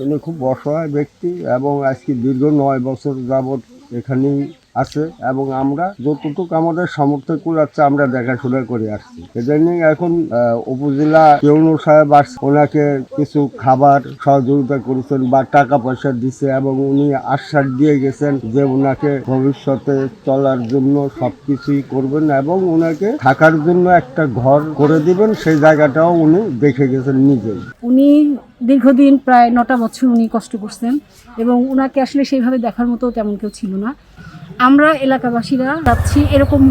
উনি খুব অসহায় ব্যক্তি এবং আজকে দীর্ঘ ৯ বছর যাবৎ এখানেই আছে এবং আমরা যতটুকু আমাদের সামর্থ্য কুলাচ্ছে আমরা দেখাশোনা করে আসছি। এজন্য এখন উপজেলা ইউনো সাহেব ওনাকে কিছু খাবার সহযোগিতা করেছেন বা টাকা পয়সা দিছে এবং উনি আশ্বাস দিয়ে গেছেন যে ওনাকে ভবিষ্যতে চলার জন্য সবকিছুই করবেন এবং ওনাকে থাকার জন্য একটা ঘর করে দিবেন, সেই জায়গাটাও উনি দেখে গেছেন নিজেই। উনি দীর্ঘদিন প্রায় ৯টা বছর উনি কষ্ট করছেন এবং ওনাকে আসলে সেইভাবে দেখার মতো তেমন কেউ ছিল না। আমরা এলাকাবাসীরা চাচ্ছি এরকম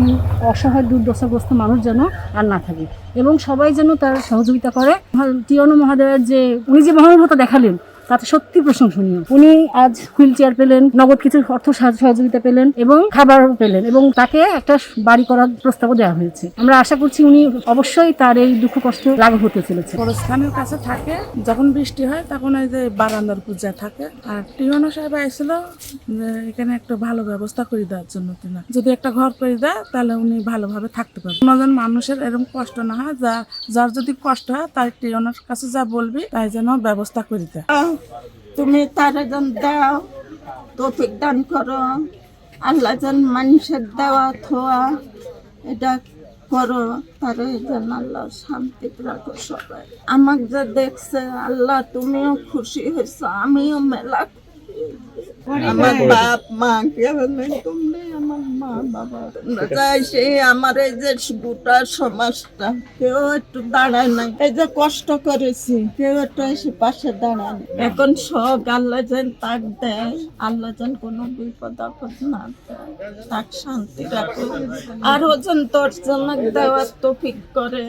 অসহায় দুর্দশাগ্রস্ত মানুষ যেন আর না থাকে এবং সবাই যেন তার সহযোগিতা করে। টিয়নো মহোদয়ের যে উনি যে মহানুভবতা দেখালেন তাতে সত্যি প্রশংসনীয়। উনি আজ হুইল চেয়ার পেলেন, নগদ কিছু অর্থ সহযোগিতা পেলেন এবং খাবারও পেলেন এবং তাকে একটা বাড়ি করার প্রস্তাবও দেওয়া হয়েছে। আমরা আশা করছি উনি অবশ্যই তার এই দুঃখ কষ্ট লাঘব হতে চলেছে। গোরস্থানের কাছে থাকে, যখন বৃষ্টি হয় তখন ওই যে বারান্দার পূজা থাকে। আর টিওনো সাহেব আইছিল যে এখানে একটা ভালো ব্যবস্থা করে দেওয়ার জন্য, কিনা যদি একটা ঘর করে দেয় তাহলে উনি ভালোভাবে থাকতে পারবেন। কোনোজন মানুষের এরকম কষ্ট না হয়, যার যদি কষ্ট হয় তাই টিওনোর কাছে যা বলবি তাই যেন ব্যবস্থা করে দেয়। তুমি তারা যেন দাও, তৌফিক দান করো, আল্লাহ যেন মানুষের দেওয়া থোয়া এটা করো, তারা যেন আল্লাহ শান্তি রাখো সবাই। আমাকে যা দেখছে আল্লাহ তুমিও খুশি হয়েছ, আমিও মেলা আমার বাপ মা কেউ নেই, তুমি আমার মা বাবা যাই সেই আমার এই যে গোটা সমাজটা কেউ একটু দাঁড়ায় নাই, এই যে কষ্ট করেছি কেউ একটু এসে পাশে দাঁড়ায়। এখন সব আল্লাহ যেন তাক দেয়, আল্লাহ যেন কোনো বিপদ আপদ না দেয়, তাক শান্তি রাখে আর ওজন তোর জন্য দেওয়ার তৌফিক করে।